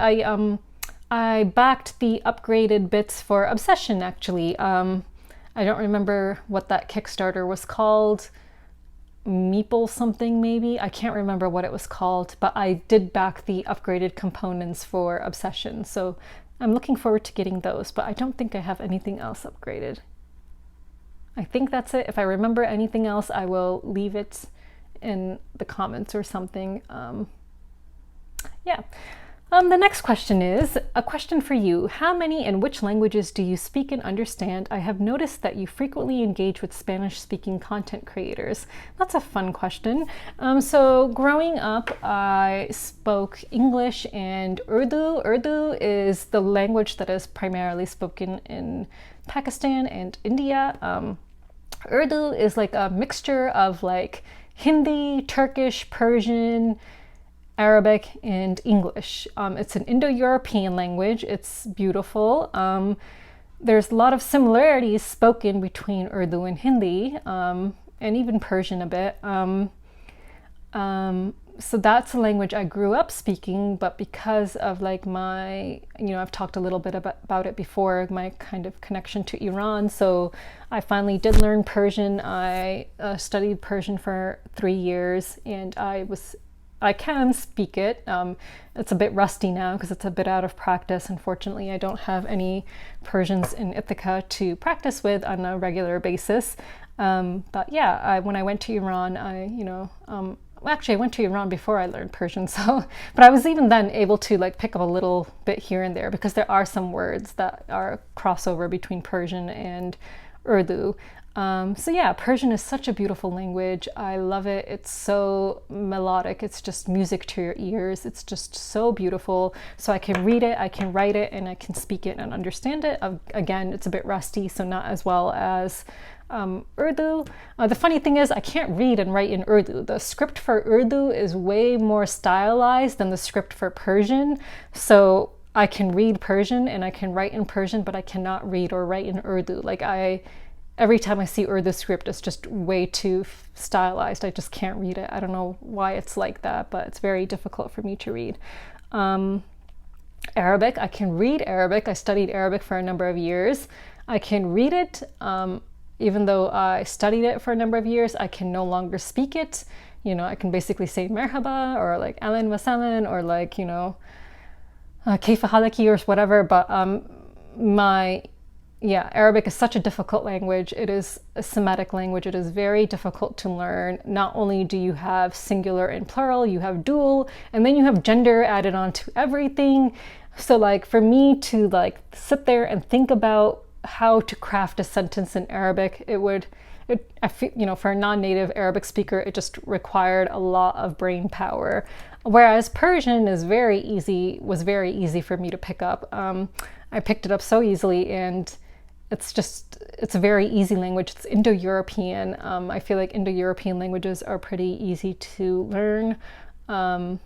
I backed the upgraded bits for Obsession, actually. I don't remember what that Kickstarter was called. Meeple something maybe. I can't remember what it was called, but I did back the upgraded components for Obsession. So I'm looking forward to getting those, but I don't think I have anything else upgraded. I think that's it. If I remember anything else, I will leave it in the comments or something. Yeah. The next question is a question for you. How many and which languages do you speak and understand? I have noticed that you frequently engage with Spanish-speaking content creators. That's a fun question. So growing up, I spoke English and Urdu. Urdu is the language that is primarily spoken in Pakistan and India. Urdu is like a mixture of like Hindi, Turkish, Persian, Arabic, and English. It's an Indo-European language. It's beautiful. There's a lot of similarities spoken between Urdu and Hindi, and even Persian a bit. So that's a language I grew up speaking, but because of like my, I've talked a little bit about it before, my kind of connection to Iran. So I finally did learn Persian. I studied Persian for 3 years, and I can speak it. It's a bit rusty now because it's a bit out of practice. Unfortunately, I don't have any Persians in Ithaca to practice with on a regular basis. But yeah, when I went to Iran, actually, I went to Iran before I learned Persian, but I was even then able to like pick up a little bit here and there because there are some words that are crossover between Persian and Urdu. So yeah, Persian is such a beautiful language. I love it. It's so melodic. It's just music to your ears. It's just so beautiful. So I can read it, I can write it, and I can speak it and understand it. Again, it's a bit rusty, so not as well as Urdu. The funny thing is I can't read and write in Urdu. The script for Urdu is way more stylized than the script for Persian. So I can read Persian and I can write in Persian, but I cannot read or write in Urdu. Every time I see Urdu script, it's just way too stylized. I just can't read it. I don't know why it's like that, but it's very difficult for me to read. Arabic, I can read Arabic. I studied Arabic for a number of years. I can read it. Even though I studied it for a number of years, I can no longer speak it. I can basically say merhaba or like ahlan wa sahlan or like, kayfa halaki or whatever. But Arabic is such a difficult language. It is a Semitic language. It is very difficult to learn. Not only do you have singular and plural, you have dual, and then you have gender added on to everything. So like for me to like sit there and think about how to craft a sentence in Arabic, for a non-native Arabic speaker, it just required a lot of brain power. Whereas Persian was very easy for me to pick up. I picked it up so easily, and it's a very easy language. It's Indo-European. I feel like Indo-European languages are pretty easy to learn. And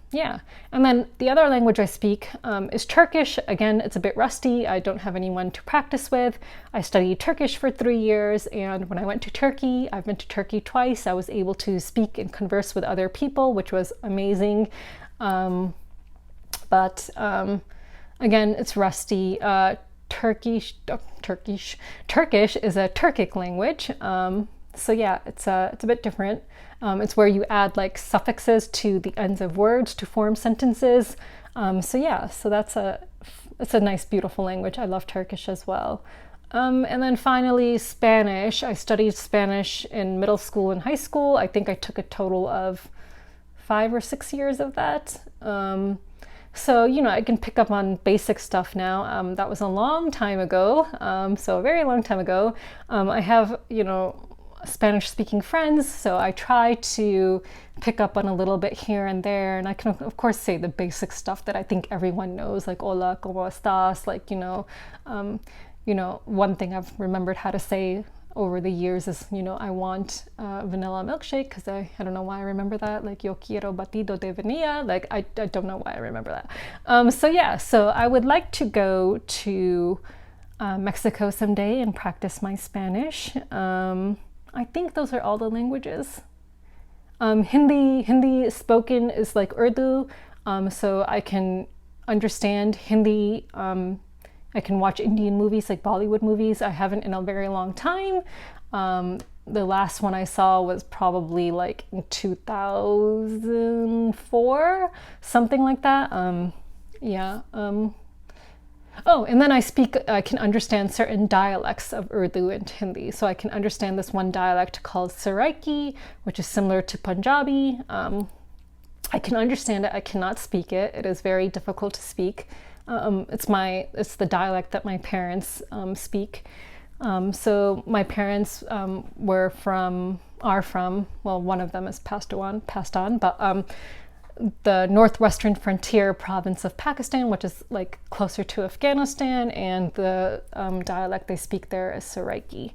then the other language I speak is Turkish. Again, it's a bit rusty. I don't have anyone to practice with. I studied Turkish for 3 years, and when I went to Turkey, I've been to Turkey twice, I was able to speak and converse with other people, which was amazing. But again, it's rusty. Turkish is a Turkic language. So yeah, it's a bit different. It's where you add like suffixes to the ends of words to form sentences. So it's a nice, beautiful language. I love Turkish as well. And then finally, Spanish. I studied Spanish in middle school and high school. I think I took a total of 5 or 6 years of that. So, I can pick up on basic stuff now. That was a long time ago, so a very long time ago. I have, Spanish-speaking friends, so I try to pick up on a little bit here and there, and I can, of course, say the basic stuff that I think everyone knows, like hola, ¿cómo estás? Like, one thing I've remembered how to say over the years is, I want vanilla milkshake, because I don't know why I remember that, like yo quiero batido de vainilla, like I don't know why I remember that. So I would like to go to Mexico someday and practice my Spanish. I think those are all the languages. Hindi spoken is like Urdu, so I can understand Hindi. I can watch Indian movies, like Bollywood movies. I haven't in a very long time. The last one I saw was probably like in 2004, something like that. And then I can understand certain dialects of Urdu and Hindi. So I can understand this one dialect called Saraiki, which is similar to Punjabi. I can understand it. I cannot speak it. It is very difficult to speak. It's the dialect that my parents speak. So my parents are from, well, one of them is passed on, but the northwestern frontier province of Pakistan, which is like closer to Afghanistan, and the dialect they speak there is Saraiki.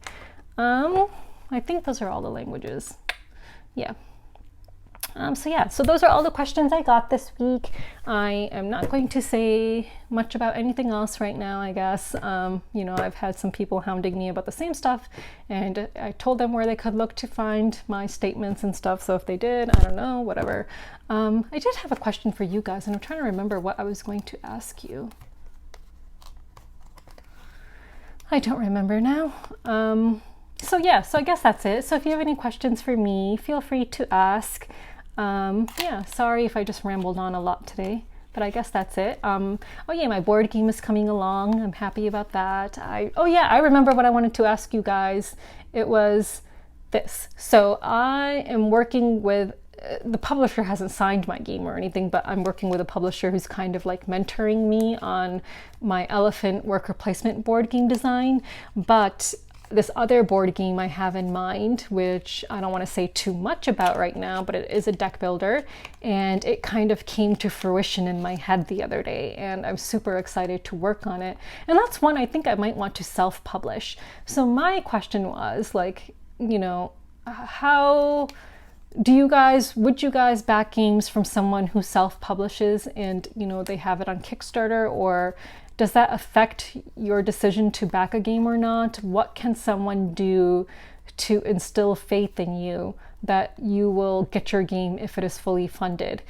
I think those are all the languages. Yeah. So yeah, so those are all the questions I got this week. I am not going to say much about anything else right now, I guess. You know, I've had some people hounding me about the same stuff, and I told them where they could look to find my statements and stuff. So if they did, I don't know, whatever. I did have a question for you guys, and I'm trying to remember what I was going to ask you. I don't remember now. So yeah, so I guess that's it. So if you have any questions for me, feel free to ask. Yeah, sorry if I just rambled on a lot today, but I guess that's it. Oh yeah, my board game is coming along. I'm happy about that. Oh yeah, I remember what I wanted to ask you guys. It was this. So I am working with, the publisher hasn't signed my game or anything, but I'm working with a publisher who's kind of like mentoring me on my elephant worker placement board game design. But this other board game I have in mind, which I don't want to say too much about right now, but it is a deck builder, and it kind of came to fruition in my head the other day, and I'm super excited to work on it. And that's one I think I might want to self-publish. So my question was, like, you know, how do you guys, would you guys back games from someone who self-publishes and, you know, they have it on Kickstarter, or does that affect your decision to back a game or not? What can someone do to instill faith in you that you will get your game if it is fully funded,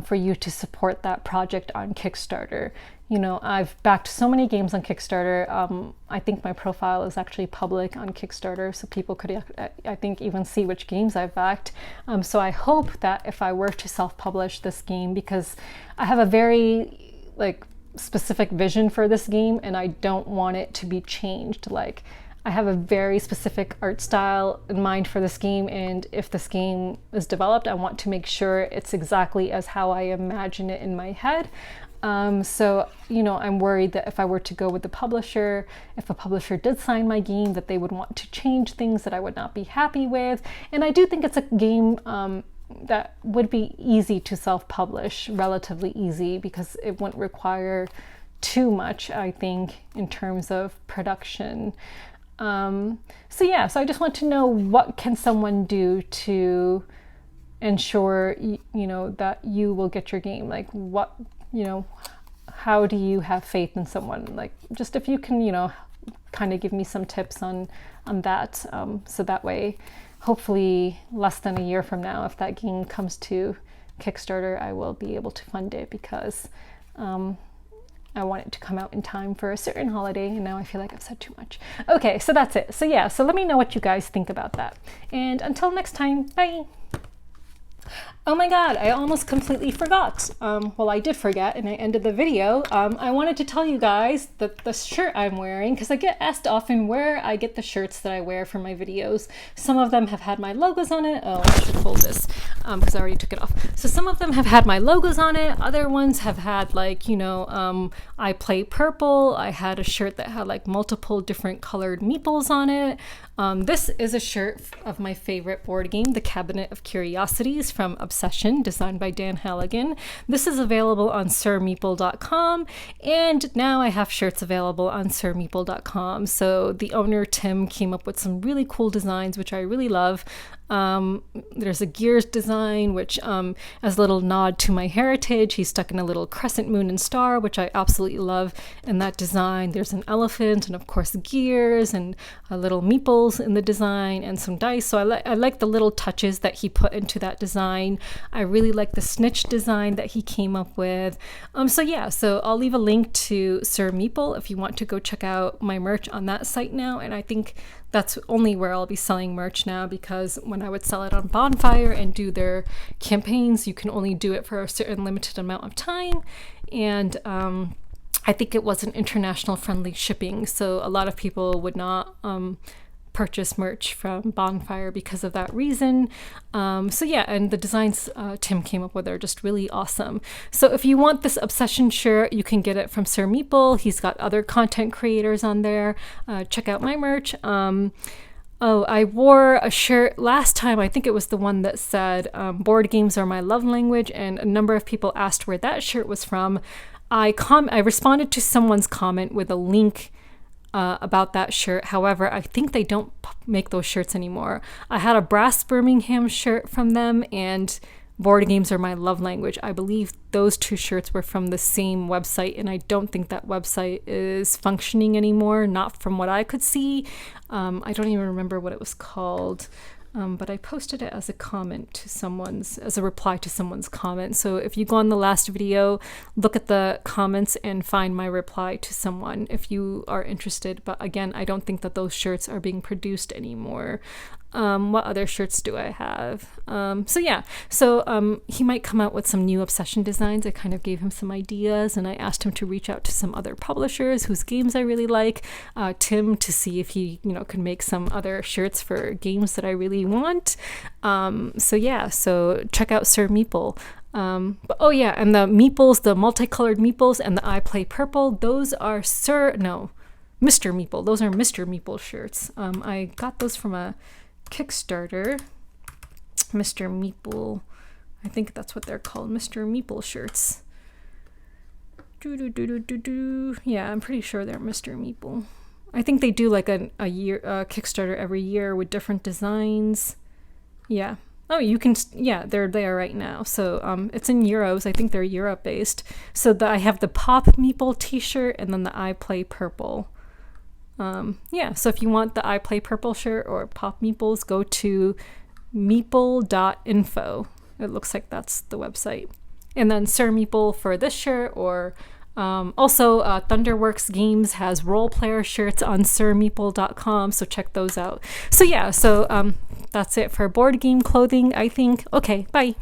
for you to support that project on Kickstarter? You know, I've backed so many games on Kickstarter. I think my profile is actually public on Kickstarter, so people could, I think, even see which games I've backed. So I hope that if I were to self-publish this game, because I have a very, like, specific vision for this game and I don't want it to be changed. Like, I have a very specific art style in mind for this game, and if this game is developed, I want to make sure it's exactly as how I imagine it in my head. So, you know, I'm worried that if I were to go with the publisher, if a publisher did sign my game, that they would want to change things that I would not be happy with. And I do think it's a game that would be easy to self-publish, relatively easy, because it wouldn't require too much, I think, in terms of production. So yeah, so I just want to know, what can someone do to ensure, you know, that you will get your game? Like, what, you know, how do you have faith in someone? Like, just if you can, you know, kind of give me some tips on that, so that way, hopefully less than a year from now, if that game comes to Kickstarter, I will be able to fund it, because I want it to come out in time for a certain holiday, and now I feel like I've said too much. Okay, so that's it. So yeah, so let me know what you guys think about that. And until next time, bye! Oh my god, I almost completely forgot. Well, I did forget, and I ended the video. I wanted to tell you guys that the shirt I'm wearing, because I get asked often where I get the shirts that I wear for my videos. Some of them have had my logos on it. Oh, I should fold this, because I already took it off. So some of them have had my logos on it. Other ones have had, like, you know, I play purple. I had a shirt that had like multiple different colored meeples on it. This is a shirt of my favorite board game, The Cabinet of Curiosities from Obsession, designed by Dan Halligan. This is available on sirmeeple.com, and now I have shirts available on sirmeeple.com. So the owner, Tim, came up with some really cool designs, which I really love. There's a gears design, which, as a little nod to my heritage, he's stuck in a little crescent moon and star, which I absolutely love in that design. There's an elephant, and of course gears, and a little meeples in the design, and some dice. So I like the little touches that he put into that design. I really like the snitch design that he came up with. So yeah, so I'll leave a link to Sir Meeple if you want to go check out my merch on that site now. And I think that's only where I'll be selling merch now, because when I would sell it on Bonfire and do their campaigns, you can only do it for a certain limited amount of time. And I think it wasn't international friendly shipping, so a lot of people would not purchase merch from Bonfire because of that reason. So yeah, and the designs Tim came up with are just really awesome. So if you want this Obsession shirt, you can get it from Sir Meeple. He's got other content creators on there. Check out my merch. Oh, I wore a shirt last time. I think it was the one that said, board games are my love language, and a number of people asked where that shirt was from. I responded to someone's comment with a link about that shirt. However, I think they don't make those shirts anymore. I had a Brass Birmingham shirt from them, and board games are my love language. I believe those 2 shirts were from the same website, and I don't think that website is functioning anymore, not from what I could see. I don't even remember what it was called. But I posted it as a comment to as a reply to someone's comment. So if you go on the last video, look at the comments and find my reply to someone if you are interested. But again, I don't think that those shirts are being produced anymore. What other shirts do I have? So he might come out with some new obsession designs. I kind of gave him some ideas, and I asked him to reach out to some other publishers whose games I really like. Tim, to see if he, could make some other shirts for games that I really want. So check out Sir Meeple. And the meeples, the multicolored meeples and the I Play Purple, those are Mr. Meeple. Those are Mr. Meeple shirts. I got those from a Kickstarter. Mr. Meeple, I think that's what they're called, Mr. Meeple shirts. Yeah, I'm pretty sure they're Mr. Meeple. I think they do like a Kickstarter every year with different designs. Yeah. Oh, you can, they're there right now. So it's in euros. I think they're Europe based. So I have the Pop Meeple t-shirt and then the I Play Purple. So if you want the I Play Purple shirt or Pop Meeples, go to meeple.info. It looks like that's the website. And then Sir Meeple for this shirt, or also Thunderworks Games has role player shirts on sirmeeple.com, so check those out. So that's it for board game clothing, I think. Okay, bye.